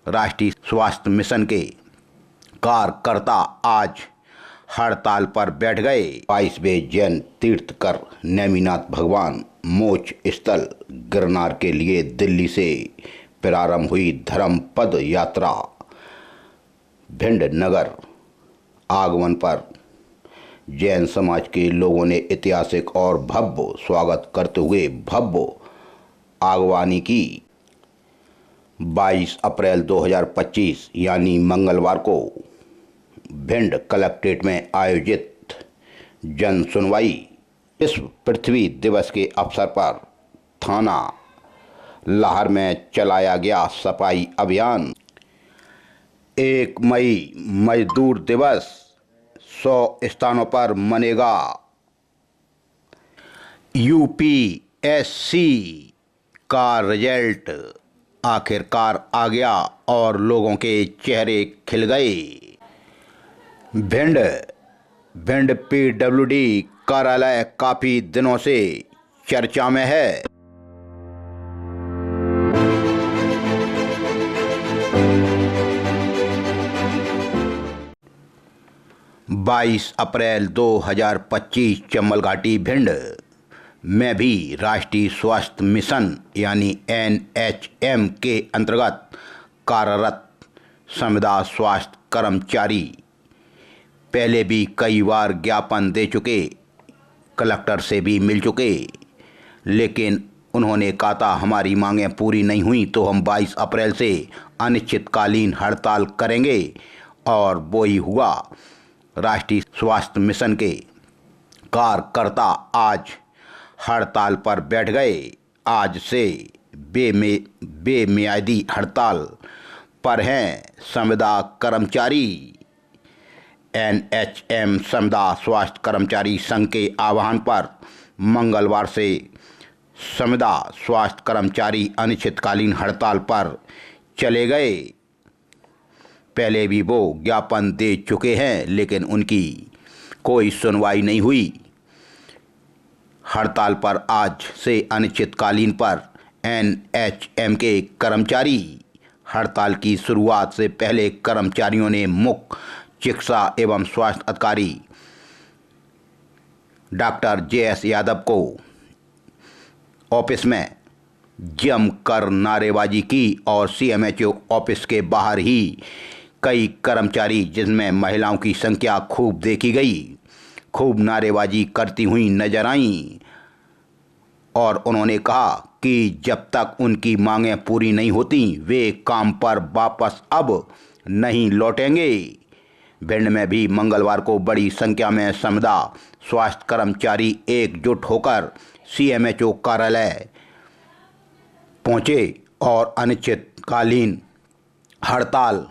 राष्ट्रीय स्वास्थ्य मिशन के कार्यकर्ता आज हड़ताल पर बैठ गए। 22वें जैन तीर्थकर नेमिनाथ भगवान मोक्ष स्थल गिरनार के लिए दिल्ली से प्रारंभ हुई धर्म पद यात्रा भिंड नगर आगमन पर जैन समाज के लोगों ने ऐतिहासिक और भव्य स्वागत करते हुए भव्य आगवानी की। 22 अप्रैल 2025 यानी मंगलवार को भिंड कलेक्ट्रेट में आयोजित जन सुनवाई विश्व पृथ्वी दिवस के अवसर पर थाना लाहर में चलाया गया सफाई अभियान। 1 मई मजदूर दिवस 100 स्थानों पर मनेगा। यूपीएससी का रिजल्ट आखिरकार आ गया और लोगों के चेहरे खिल गए। भिंड पीडब्ल्यूडी कार्यालय काफी दिनों से चर्चा में है। बाईस अप्रैल 2025 चंबल घाटी भिंड में भी राष्ट्रीय स्वास्थ्य मिशन यानी NHM के अंतर्गत कार्यरत संविदा स्वास्थ्य कर्मचारी पहले भी कई बार ज्ञापन दे चुके, कलेक्टर से भी मिल चुके, लेकिन उन्होंने कहा था हमारी मांगें पूरी नहीं हुई तो हम 22 अप्रैल से अनिश्चितकालीन हड़ताल करेंगे और वो ही हुआ। राष्ट्रीय स्वास्थ्य मिशन के कार्यकर्ता आज हड़ताल पर बैठ गए। आज से बेमियादी हड़ताल पर हैं संविदा कर्मचारी। NHM संविदा स्वास्थ्य कर्मचारी संघ के आह्वान पर मंगलवार से संविदा स्वास्थ्य कर्मचारी अनिश्चितकालीन हड़ताल पर चले गए। पहले भी वो ज्ञापन दे चुके हैं लेकिन उनकी कोई सुनवाई नहीं हुई। हड़ताल पर आज से अनिश्चितकालीन पर NHM के कर्मचारी। हड़ताल की शुरुआत से पहले कर्मचारियों ने मुख्य चिकित्सा एवं स्वास्थ्य अधिकारी डॉक्टर JS यादव को ऑफिस में जमकर नारेबाजी की और CMHO ऑफिस के बाहर ही कई कर्मचारी जिसमें महिलाओं की संख्या खूब देखी गई खूब नारेबाजी करती हुई नजर आईं और उन्होंने कहा कि जब तक उनकी मांगें पूरी नहीं होती वे काम पर वापस अब नहीं लौटेंगे। भिंड में भी मंगलवार को बड़ी संख्या में संविदा स्वास्थ्य कर्मचारी एकजुट होकर CMHO कार्यालय पहुंचे और अनिश्चितकालीन हड़ताल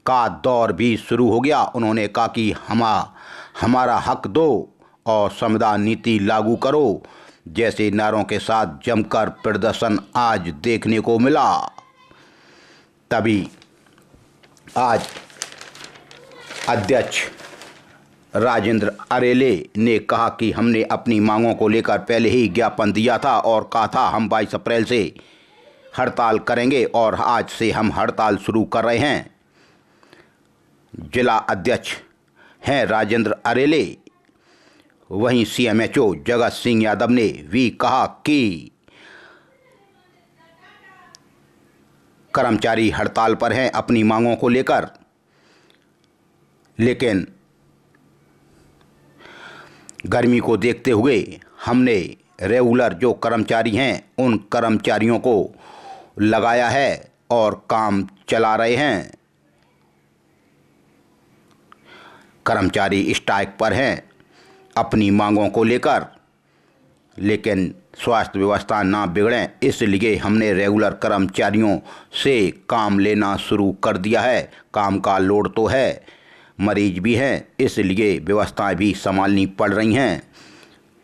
का दौर भी शुरू हो गया। उन्होंने कहा कि हमारा हक दो और संविदा नीति लागू करो जैसे नारों के साथ जमकर प्रदर्शन आज देखने को मिला। तभी आज अध्यक्ष राजेंद्र अरेले ने कहा कि हमने अपनी मांगों को लेकर पहले ही ज्ञापन दिया था और कहा था हम 22 अप्रैल से हड़ताल करेंगे और आज से हम हड़ताल शुरू कर रहे हैं। जिला अध्यक्ष हैं राजेंद्र अरेले। वहीं CMHO जगत सिंह यादव ने भी कहा कि कर्मचारी हड़ताल पर हैं अपनी मांगों को लेकर, लेकिन गर्मी को देखते हुए हमने रेगुलर जो कर्मचारी हैं उन कर्मचारियों को लगाया है और काम चला रहे हैं। कर्मचारी स्ट्राइक पर हैं अपनी मांगों को लेकर, लेकिन स्वास्थ्य व्यवस्था ना बिगड़े इसलिए हमने रेगुलर कर्मचारियों से काम लेना शुरू कर दिया है। काम का लोड तो है, मरीज भी हैं, इसलिए व्यवस्थाएं भी संभालनी पड़ रही हैं।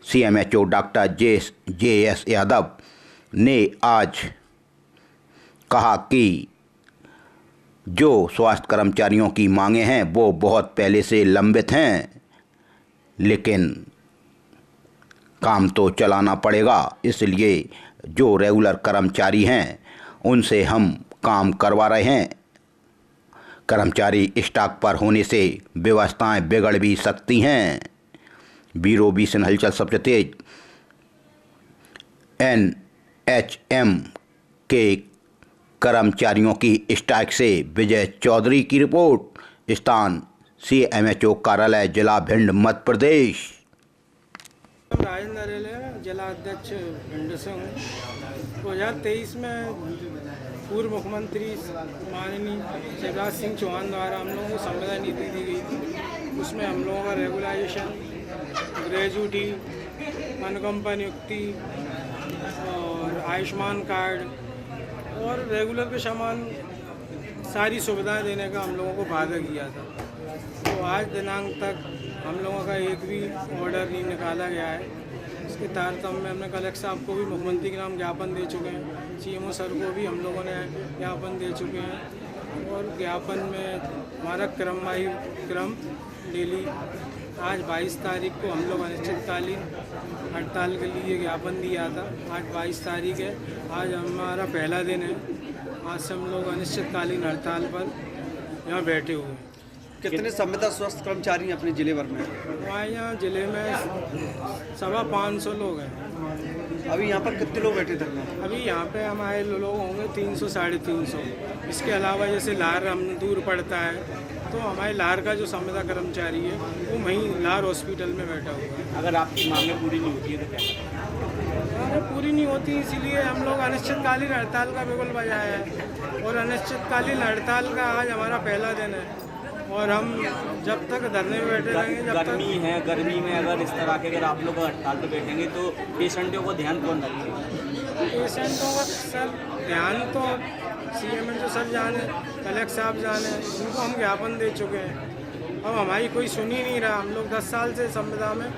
CMHO डॉक्टर JS यादव ने आज कहा कि जो स्वास्थ्य कर्मचारियों की मांगें हैं वो बहुत पहले से लंबित हैं, लेकिन काम तो चलाना पड़ेगा, इसलिए जो रेगुलर कर्मचारी हैं उनसे हम काम करवा रहे हैं। कर्मचारी स्टॉक पर होने से व्यवस्थाएं बिगड़ भी सकती हैं। ब्यूरो बीसन हलचल सबसे तेज। NHM के कर्मचारियों की स्ट्राइक से विजय चौधरी की रिपोर्ट। स्थान CMHO कार्यालय, जिला भिंड, मध्य प्रदेश। राजेंद्र नरेले जिला अध्यक्ष भिंड से हूँ। 2023 में पूर्व मुख्यमंत्री माननीय शिवराज सिंह चौहान द्वारा हम लोगों को संविदा नीति दी गई थी। उसमें हम लोगों का रेगुलाइजेशन, ग्रेजुटी, अनुकंपा नियुक्ति और आयुष्मान कार्ड और रेगुलर के समान सारी सुविधाएं देने का हम लोगों को वादा किया था। तो आज दिनांक तक हम लोगों का एक भी ऑर्डर नहीं निकाला गया है। इसके तारतम्य में हमने कलेक्टर साहब को भी मुख्यमंत्री के नाम ज्ञापन दे चुके हैं, CMO सर को भी हम लोगों ने ज्ञापन दे चुके हैं और ज्ञापन में हमारा क्रम डेली आज 22 तारीख को हम लोग अनिश्चितकालीन हड़ताल के लिए ज्ञापन दिया था। आज 22 तारीख है, आज हमारा पहला दिन है। आज से हम लोग अनिश्चितकालीन हड़ताल पर यहाँ बैठे हुए हैं। कितने संविदा स्वास्थ्य कर्मचारी हैं अपने जिले भर में? हमारे यहाँ जिले में 550 लोग हैं। अभी यहाँ पर कितने लोग बैठे थे? अभी यहाँ पे हमारे लोग होंगे 300 साढ़े 300। इसके अलावा जैसे लार हम दूर पड़ता है तो हमारे लार का जो संविदा कर्मचारी है वो वहीं लार हॉस्पिटल में बैठा हुआ है। अगर आपकी मांगें पूरी नहीं होती है तो क्या? मांगें पूरी नहीं होती, इसीलिए हम लोग अनिश्चितकालीन हड़ताल का बिगुल बजाया है और अनिश्चितकालीन हड़ताल का आज हमारा पहला दिन है और हम जब तक धरने में बैठे रहेंगे, जब तक गर्मी में अगर इस तरह के अगर आप लोग हड़ताल पे बैठेंगे तो पेशेंटों को ध्यान कौन रखेगा? पेशेंटों का सर ध्यान तो CMHO सर जाने, कलेक्टर साहब जाने, उनको हम ज्ञापन दे चुके हैं। अब हमारी कोई सुन ही नहीं रहा। हम लोग 10 साल से संविदा में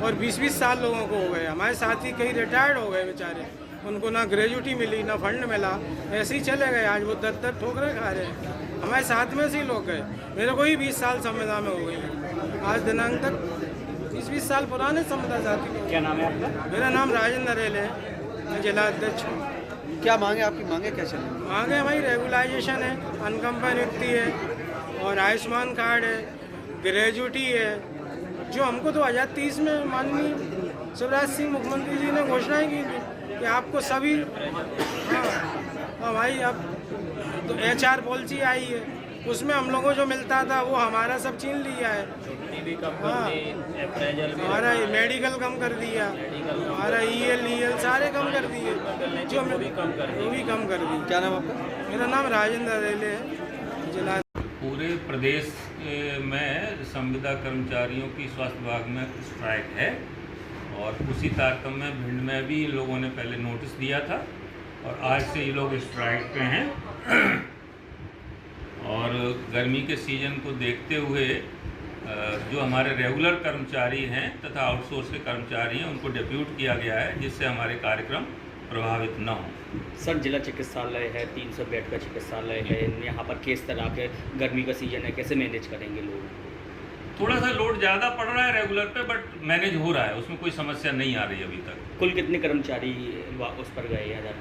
और 20-20 साल लोगों को हो गए। हमारे साथी कई रिटायर्ड हो गए बेचारे, उनको ना ग्रेजुटी मिली ना फंड मिला, ऐसे ही चले गए। आज वो 10 ठोकरें खा रहे हैं। हमारे साथ में से लोग गए। मेरे को ही 20 साल संविदा में हो गई है। आज दिनांक तक 20-20 साल पुराने संविदा साथी लोग। क्या नाम है आपका? मेरा नाम राजेंद्र नरेले है, मैं जिला अध्यक्ष हूँ। क्या मांगे आपकी? मांगे क्या चल? मांगे हमारी रेगुलाइजेशन है, अनुकंपा नियुक्ति है और आयुष्मान कार्ड है, ग्रेजुटी है, जो हमको 2030 में माननीय शिवराज सिंह मुख्यमंत्री जी ने घोषणा की थी कि आपको सभी हमारी अब तो HR पॉलिसी आई है, उसमें हम लोगों को जो मिलता था वो हमारा सब छीन लिया है। हमारा मेडिकल कम कर दिया, हमारा EL सारे कम कर दिए, जो वो भी कम कर दी। क्या नाम आपका? मेरा नाम राजेंद्र रेले है, जिला। पूरे प्रदेश में संविदा कर्मचारियों की स्वास्थ्य विभाग में स्ट्राइक है और उसी तारतम्य में भिंड में भी इन लोगों ने पहले नोटिस दिया था और आज से ये लोग स्ट्राइक पे हैं। और गर्मी के सीज़न को देखते हुए जो हमारे रेगुलर कर्मचारी हैं तथा आउटसोर्स के कर्मचारी हैं उनको डिप्यूट किया गया है, जिससे हमारे कार्यक्रम प्रभावित न हों। सर, जिला चिकित्सालय है, 300 बेड का चिकित्सालय है, यहाँ पर किस तरह के गर्मी का सीजन है, कैसे मैनेज करेंगे लोग? थोड़ा सा लोड ज़्यादा पड़ रहा है रेगुलर पे, बट मैनेज हो रहा है, उसमें कोई समस्या नहीं आ रही अभी तक। कुल कितने कर्मचारी उस पर गए हैं?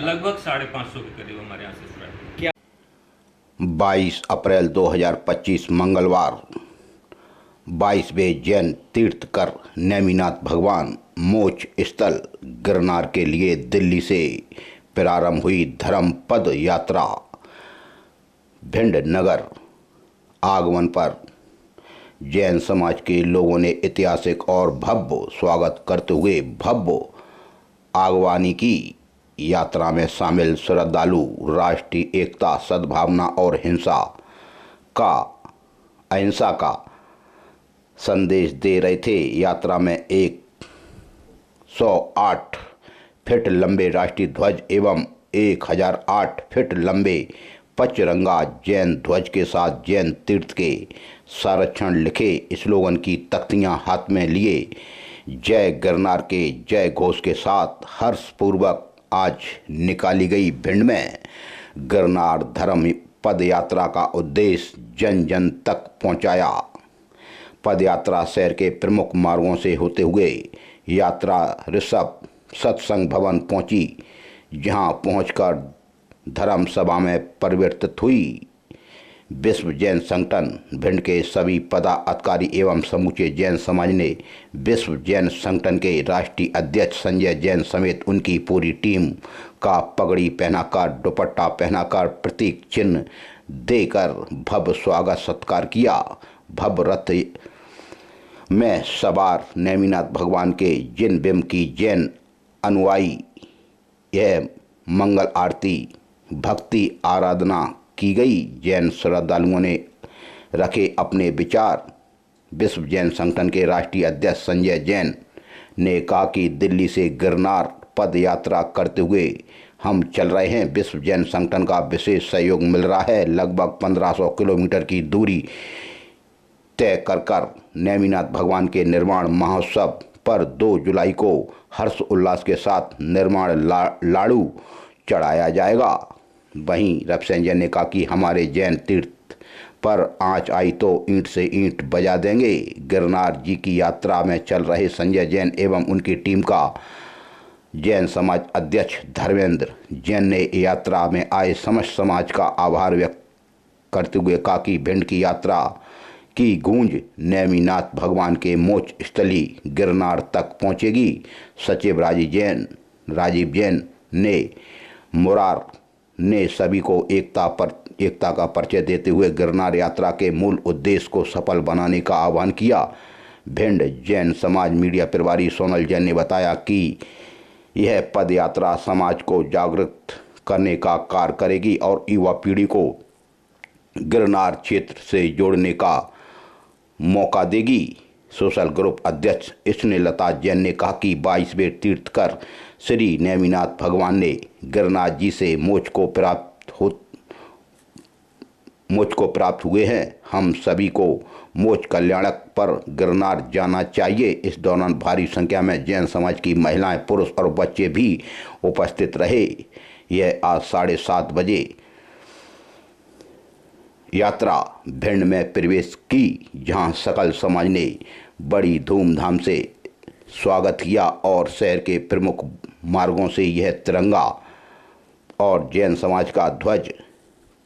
लगभग 550 के करीब हमारे यहाँ से स्ट्राइक। क्या 22 अप्रैल 2025 मंगलवार 22वें जैन तीर्थकर नेमिनाथ भगवान मोक्ष स्थल गिरनार के लिए दिल्ली से प्रारंभ हुई धर्म पद यात्रा भिंड नगर आगमन पर जैन समाज के लोगों ने ऐतिहासिक और भव्य स्वागत करते हुए भव्य आगवानी की। यात्रा में शामिल श्रद्धालु राष्ट्रीय एकता, सद्भावना और अहिंसा का संदेश दे रहे थे। यात्रा में 108 फीट लंबे राष्ट्रीय ध्वज एवं 1008 फीट लंबे पचरंगा जैन ध्वज के साथ जैन तीर्थ के संरक्षण लिखे स्लोगन की तख्तियां हाथ में लिए जय गिरनार के जय घोष के साथ हर्षपूर्वक आज निकाली गई। भिंड में गिरनार धर्म पद यात्रा का उद्देश्य जन जन तक पहुंचाया। पद यात्रा शहर के प्रमुख मार्गों से होते हुए यात्रा ऋषभ सत्संग भवन पहुंची, जहां पहुंचकर धर्म सभा में परिवर्तित हुई। विश्व जैन संगठन भिंड के सभी पदाधिकारी एवं समूचे जैन समाज ने विश्व जैन संगठन के राष्ट्रीय अध्यक्ष संजय जैन समेत उनकी पूरी टीम का पगड़ी पहनाकर, दुपट्टा पहनाकर, प्रतीक चिन्ह देकर भव्य स्वागत सत्कार किया। भव्य रथ में सवार नेमिनाथ भगवान के जिन बिंब की जैन अनुयायी यह मंगल आरती भक्ति आराधना की गई। जैन श्रद्धालुओं ने रखे अपने विचार। विश्व जैन संगठन के राष्ट्रीय अध्यक्ष संजय जैन ने कहा कि दिल्ली से गिरनार पद यात्रा करते हुए हम चल रहे हैं। विश्व जैन संगठन का विशेष सहयोग मिल रहा है। लगभग 1500 किलोमीटर की दूरी तय कर नेमिनाथ भगवान के निर्माण महोत्सव पर 2 जुलाई को हर्ष उल्लास के साथ निर्माण लाड़ू चढ़ाया जाएगा। वहीं रविशंकर ने कहा कि हमारे जैन तीर्थ पर आँच आई तो ईंट से ईंट बजा देंगे। गिरनार जी की यात्रा में चल रहे संजय जैन एवं उनकी टीम का जैन समाज अध्यक्ष धर्मेंद्र जैन ने यात्रा में आए समस्त समाज का आभार व्यक्त करते हुए कहा कि भिंड की यात्रा की गूंज नेमिनाथ भगवान के मोक्ष स्थली गिरनार तक पहुंचेगी। सचिव राजीव जैन ने मुरार ने सभी को एकता का परिचय देते हुए गिरनार यात्रा के मूल उद्देश्य को सफल बनाने का आह्वान किया। भिंड जैन समाज मीडिया प्रभारी सोनल जैन ने बताया कि यह पद यात्रा समाज को जागृत करने का कार्य करेगी और युवा पीढ़ी को गिरनार क्षेत्र से जोड़ने का मौका देगी। सोशल ग्रुप अध्यक्ष स्नेहलता जैन ने कहा कि 22वें तीर्थकर श्री नेमिनाथ भगवान ने गिरनार जी से मोक्ष को प्राप्त हुए हैं। हम सभी को मोक्ष कल्याणक पर गिरनार जाना चाहिए। इस दौरान भारी संख्या में जैन समाज की महिलाएं, पुरुष और बच्चे भी उपस्थित रहे। यह आज 7:30 बजे यात्रा भिंड में प्रवेश की, जहां सकल समाज ने बड़ी धूमधाम से स्वागत किया और शहर के प्रमुख मार्गों से यह तिरंगा और जैन समाज का ध्वज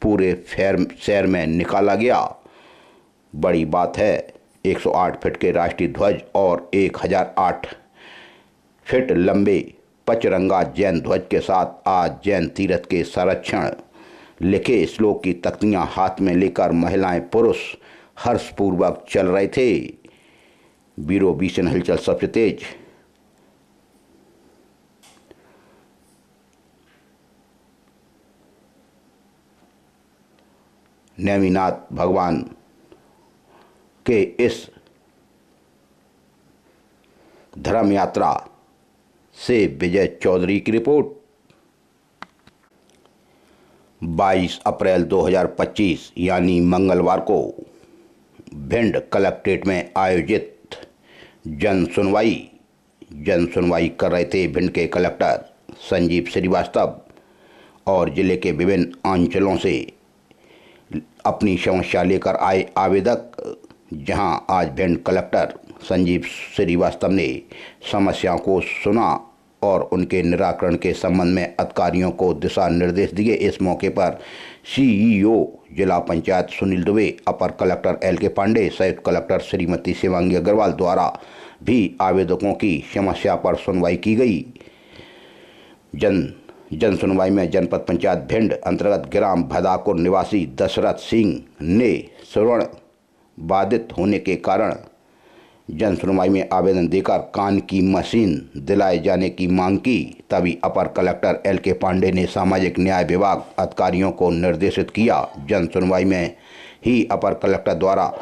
पूरे शहर में निकाला गया। बड़ी बात है, 108 फीट के राष्ट्रीय ध्वज और 1008 फीट लंबे पचरंगा जैन ध्वज के साथ आज जैन तीर्थ के संरक्षण लिखे श्लोक की तख्तियां हाथ में लेकर महिलाएं पुरुष हर्षपूर्वक चल रहे थे। ब्यूरो बीसन हलचल सबसे तेज। नेमिनाथ भगवान के इस धर्म यात्रा से विजय चौधरी की रिपोर्ट। 22 अप्रैल 2025 यानी मंगलवार को भिंड कलेक्ट्रेट में आयोजित जन सुनवाई कर रहे थे भिंड के कलेक्टर संजीव श्रीवास्तव और जिले के विभिन्न अंचलों से अपनी समस्या लेकर आए आवेदक। जहां आज भिंड कलेक्टर संजीव श्रीवास्तव ने समस्याओं को सुना और उनके निराकरण के संबंध में अधिकारियों को दिशा निर्देश दिए। इस मौके पर सीईओ जिला पंचायत सुनील दुबे, अपर कलेक्टर LK पांडे, संयुक्त कलेक्टर श्रीमती शिवांगी अग्रवाल द्वारा भी आवेदकों की समस्या पर सुनवाई की गई। जन सुनवाई में जनपद पंचायत भिंड अंतर्गत ग्राम भदाकुर निवासी दशरथ सिंह ने श्रवण बाधित होने के कारण जन सुनवाई में आवेदन देकर कान की मशीन दिलाए जाने की मांग की। तभी अपर कलेक्टर LK पांडे ने सामाजिक न्याय विभाग अधिकारियों को निर्देशित किया। जन सुनवाई में ही अपर कलेक्टर द्वारा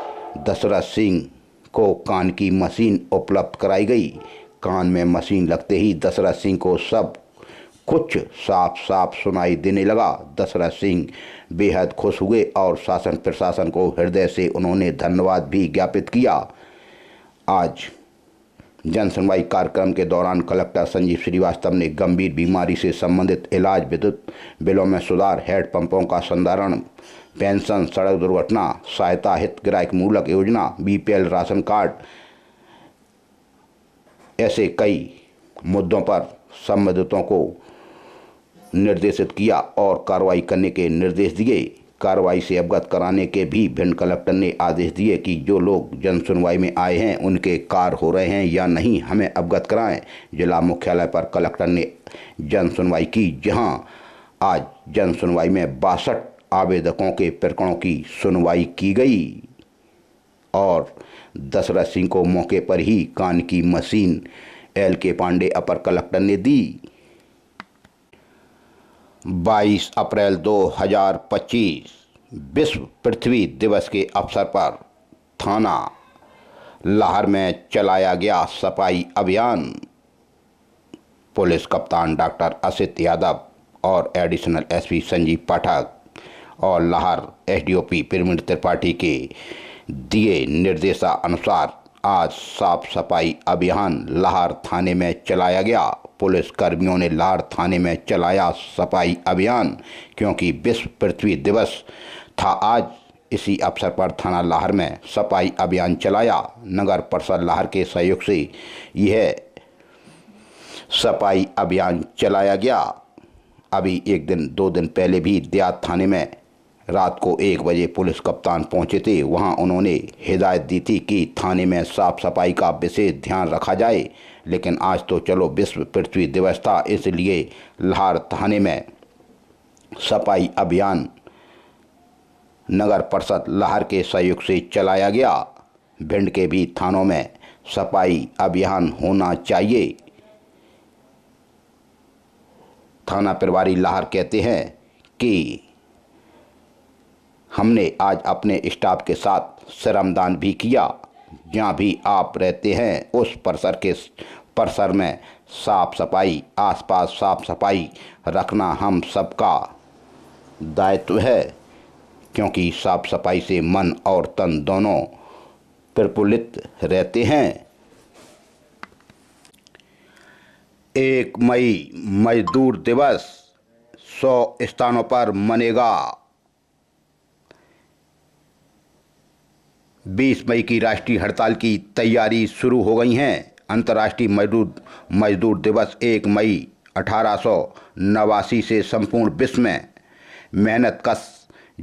दशरथ सिंह को कान की मशीन उपलब्ध कराई गई। कान में मशीन लगते ही दशरथ सिंह को सब कुछ साफ साफ सुनाई देने लगा। दशरथ सिंह बेहद खुश हुए और शासन प्रशासन को हृदय से उन्होंने धन्यवाद भी ज्ञापित किया। आज जन सुनवाई कार्यक्रम के दौरान कलेक्टर संजीव श्रीवास्तव ने गंभीर बीमारी से संबंधित इलाज, विद्युत बिलों में सुधार, हैंडपंपों का संधारण, पेंशन, सड़क दुर्घटना सहायता, हितग्राहक मूलक योजना, BPL राशन कार्ड, ऐसे कई मुद्दों पर संबंधितों को निर्देशित किया और कार्रवाई करने के निर्देश दिए। कार्रवाई से अवगत कराने के भी भिंड कलेक्टर ने आदेश दिए कि जो लोग जन सुनवाई में आए हैं उनके कार्य हो रहे हैं या नहीं हमें अवगत कराएं। जिला मुख्यालय पर कलेक्टर ने जन सुनवाई की, जहां आज जन सुनवाई में 62 आवेदकों के प्रकरणों की सुनवाई की गई और दशरथ सिंह को मौके पर ही कान की मशीन LK पांडे अपर कलेक्टर ने दी। 22 अप्रैल 2025 विश्व पृथ्वी दिवस के अवसर पर थाना लाहर में चलाया गया सफाई अभियान। पुलिस कप्तान डॉक्टर असित यादव और एडिशनल SP संजीव पाठक और लाहर SDOP पिरमिड त्रिपाठी के दिए निर्देशानुसार आज साफ सफाई अभियान लाहर थाने में चलाया गया। पुलिस कर्मियों ने लाहर थाने में चलाया सफाई अभियान क्योंकि विश्व पृथ्वी दिवस था आज। इसी अवसर पर थाना लाहर में सफाई अभियान चलाया। नगर परिषद लाहर के सहयोग से यह सफाई अभियान चलाया गया। अभी 2 दिन पहले भी देहात थाने में रात को 1 बजे पुलिस कप्तान पहुंचे थे। वहां उन्होंने हिदायत दी थी कि थाने में साफ सफाई का विशेष ध्यान रखा जाए, लेकिन आज तो चलो विश्व पृथ्वी दिवस था, इसलिए लाहर थाने में सफाई अभियान नगर परिषद लाहर के सहयोग से चलाया गया। भिंड के भी थानों में सफाई अभियान होना चाहिए। थाना प्रभारी लाहर कहते हैं कि हमने आज अपने स्टाफ के साथ श्रमदान भी किया। जहाँ भी आप रहते हैं उस परिसर में साफ सफाई, आसपास साफ सफाई रखना हम सबका दायित्व है, क्योंकि साफ सफाई से मन और तन दोनों प्रफुल्लित रहते हैं। 1 मई मजदूर दिवस 100 स्थानों पर मनेगा। 20 मई की राष्ट्रीय हड़ताल की तैयारी शुरू हो गई हैं। अंतर्राष्ट्रीय मजदूर दिवस 1 मई 1889 से संपूर्ण विश्व में मेहनतकश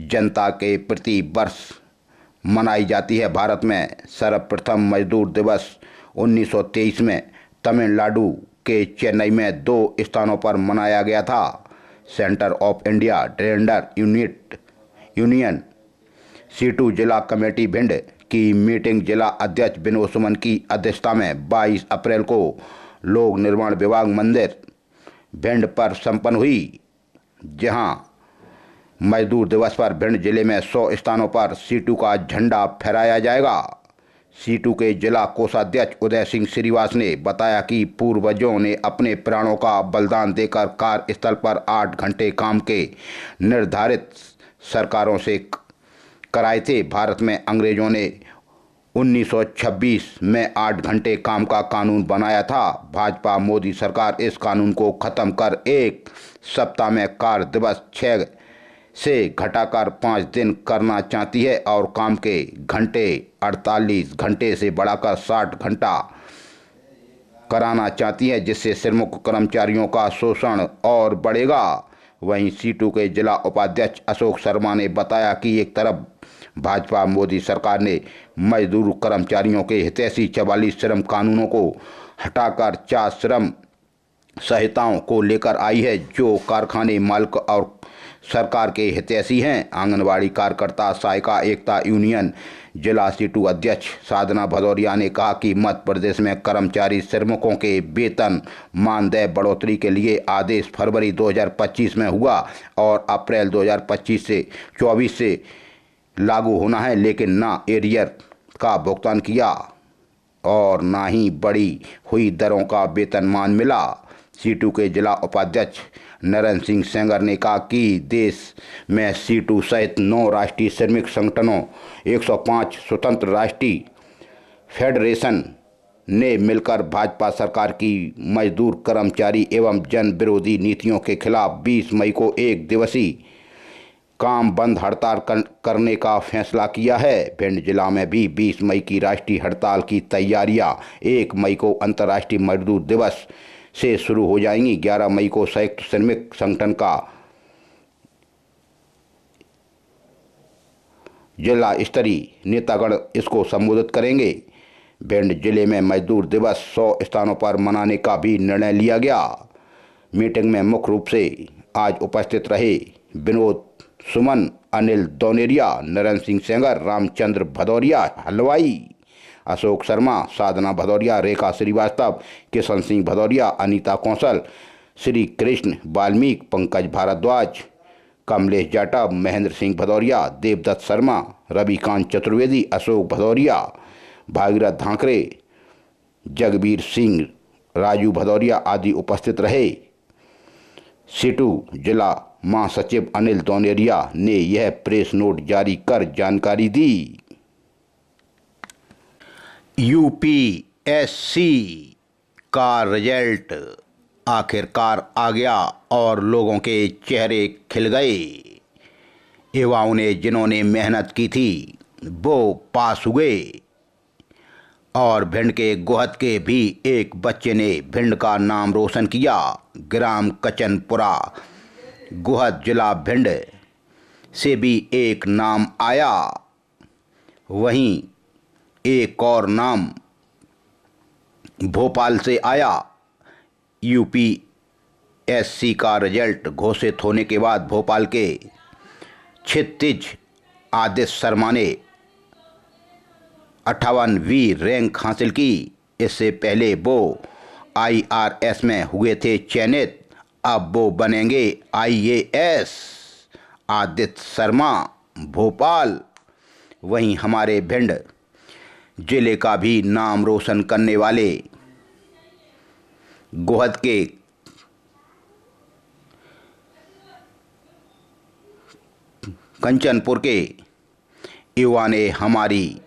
जनता के प्रति वर्ष मनाई जाती है। भारत में सर्वप्रथम मजदूर दिवस 1923 में तमिलनाडु के चेन्नई में 2 स्थानों पर मनाया गया था। Centre of India trader union C2 जिला कमेटी भिंड की मीटिंग जिला अध्यक्ष विनोद सुमन की अध्यक्षता में 22 अप्रैल को लोक निर्माण विभाग मंदिर भिंड पर संपन्न हुई, जहां मजदूर दिवस पर भिंड जिले में 100 स्थानों पर C2 का झंडा फहराया जाएगा। C2 के जिला कोषाध्यक्ष उदय सिंह श्रीवास ने बताया कि पूर्वजों ने अपने प्राणों का बलिदान देकर कार्यस्थल पर 8 घंटे काम के निर्धारित सरकारों से कराए थे। भारत में अंग्रेजों ने 1926 में 8 घंटे काम का कानून बनाया था। भाजपा मोदी सरकार इस कानून को खत्म कर 1 सप्ताह में कार्य दिवस 6 से घटाकर 5 दिन करना चाहती है और काम के घंटे 48 घंटे से बढ़ाकर 60 घंटा कराना चाहती है, जिससे श्रमिक कर्मचारियों का शोषण और बढ़ेगा। वहीं C2 के जिला उपाध्यक्ष अशोक शर्मा ने बताया कि एक तरफ भाजपा मोदी सरकार ने मजदूर कर्मचारियों के हितैषी 44 श्रम कानूनों को हटाकर 4 श्रम संहिताओं को लेकर आई है, जो कारखाने मालिक और सरकार के हितैषी हैं। आंगनबाड़ी कार्यकर्ता सहायिका एकता यूनियन जिला C2 अध्यक्ष साधना भदौरिया ने कहा कि मध्य प्रदेश में कर्मचारी श्रमिकों के वेतन मानदेय बढ़ोतरी के लिए आदेश फरवरी 2025 में हुआ और अप्रैल 2024 से लागू होना है, लेकिन ना एरियर का भुगतान किया और ना ही बढ़ी हुई दरों का वेतनमान मिला। C2 के जिला उपाध्यक्ष नरेंद्र सिंह सेंगर ने कहा कि देश में C2 सहित 9 राष्ट्रीय श्रमिक संगठनों 105 स्वतंत्र राष्ट्रीय फेडरेशन ने मिलकर भाजपा सरकार की मजदूर कर्मचारी एवं जन विरोधी नीतियों के खिलाफ 20 मई को 1 दिवसीय काम बंद हड़ताल करने का फैसला किया है। भिंड जिला में भी 20 मई की राष्ट्रीय हड़ताल की तैयारियां 1 मई को अंतर्राष्ट्रीय मजदूर दिवस से शुरू हो जाएंगी। 11 मई को संयुक्त श्रमिक संगठन का जिला स्तरीय नेतागण इसको संबोधित करेंगे। भिंड जिले में मजदूर दिवस 100 स्थानों पर मनाने का भी निर्णय लिया गया। मीटिंग में मुख्य रूप से आज उपस्थित रहे विनोद सुमन, अनिल दौनेरिया, नरेंद्र सिंह सेंगर, रामचंद्र भदौरिया हलवाई, अशोक शर्मा, साधना भदौरिया, रेखा श्रीवास्तव, किशन सिंह भदौरिया, अनीता कौंसल, श्री कृष्ण वाल्मीकि, पंकज भारद्वाज, कमलेश जाटव, महेंद्र सिंह भदौरिया, देवदत्त शर्मा, रविकांत चतुर्वेदी, अशोक भदौरिया, भागीरथ धांकरे, जगबीर सिंह, राजू भदौरिया आदि उपस्थित रहे। सीटू जिला महासचिव अनिल दौनेरिया ने यह प्रेस नोट जारी कर जानकारी दी। यूपीएससी का रिजल्ट आखिरकार आ गया और लोगों के चेहरे खिल गए। युवाओं ने जिन्होंने मेहनत की थी वो पास हुए और भिंड के गोहद के भी एक बच्चे ने भिंड का नाम रोशन किया। ग्राम कचनपुरा, गोहद, जिला भिंड से भी एक नाम आया। वहीं एक और नाम भोपाल से आया। यूपीएससी का रिजल्ट घोषित होने के बाद भोपाल के क्षितिज आदित्य शर्मा ने 58वीं रैंक हासिल की। इससे पहले वो IRS में हुए थे चयनित, अब वो बनेंगे IAS। आदित्य शर्मा भोपाल। वहीं हमारे भिंड जिले का भी नाम रोशन करने वाले गोहद के कंचनपुर के युवा ने हमारी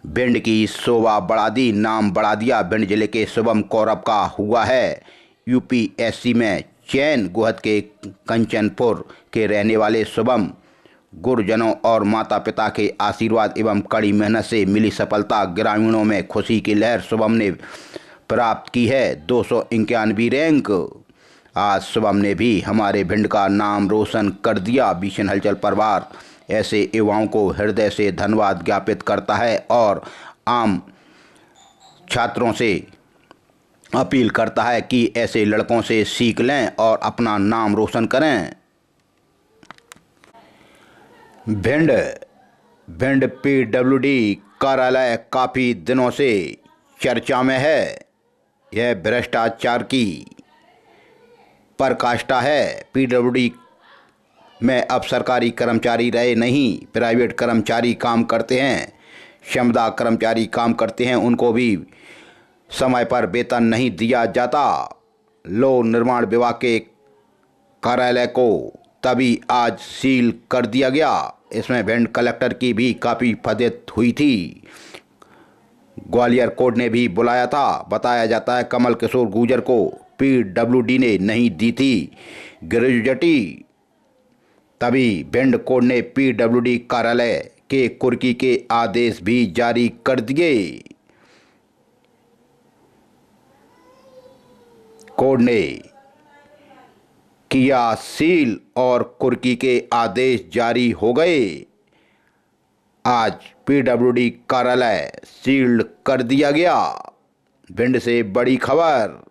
भिंड की शोभा बढ़ा दी, नाम बढ़ा दिया। भिंड जिले के शुभम कौरव का हुआ है यूपीएससी में चयन। गोहद के कंचनपुर के रहने वाले शुभम गुरुजनों और माता पिता के आशीर्वाद एवं कड़ी मेहनत से मिली सफलता, ग्रामीणों में खुशी की लहर शुभम ने प्राप्त की है 291वीं रैंक। आज शुभम ने भी हमारे भिंड का नाम रोशन कर दिया। बीशन हलचल परिवार ऐसे युवाओं को हृदय से धन्यवाद ज्ञापित करता है और आम छात्रों से अपील करता है कि ऐसे लड़कों से सीख लें और अपना नाम रोशन करें। भिंड PWD कार्यालय काफ़ी दिनों से चर्चा में है। यह भ्रष्टाचार की पराकाष्ठा है। PWD में अब सरकारी कर्मचारी रहे नहीं, प्राइवेट कर्मचारी काम करते हैं। क्षमता कर्मचारी काम करते हैं, उनको भी समय पर वेतन नहीं दिया जाता। लोक निर्माण विभाग के कार्यालय को तभी आज सील कर दिया गया। इसमें भिंड कलेक्टर की भी काफ़ी फजीहत हुई थी। ग्वालियर कोर्ट ने भी बुलाया था। बताया जाता है कमल किशोर गुर्जर को PWD ने नहीं दी थी ग्रेजुएटी। तभी भिंड कोर्ट ने PWD कार्यालय के कुर्की के आदेश भी जारी कर दिए। कोर्ट ने किया सील और कुर्की के आदेश जारी हो गए। आज PWD कार्यालय सील्ड कर दिया गया। भिंड से बड़ी खबर।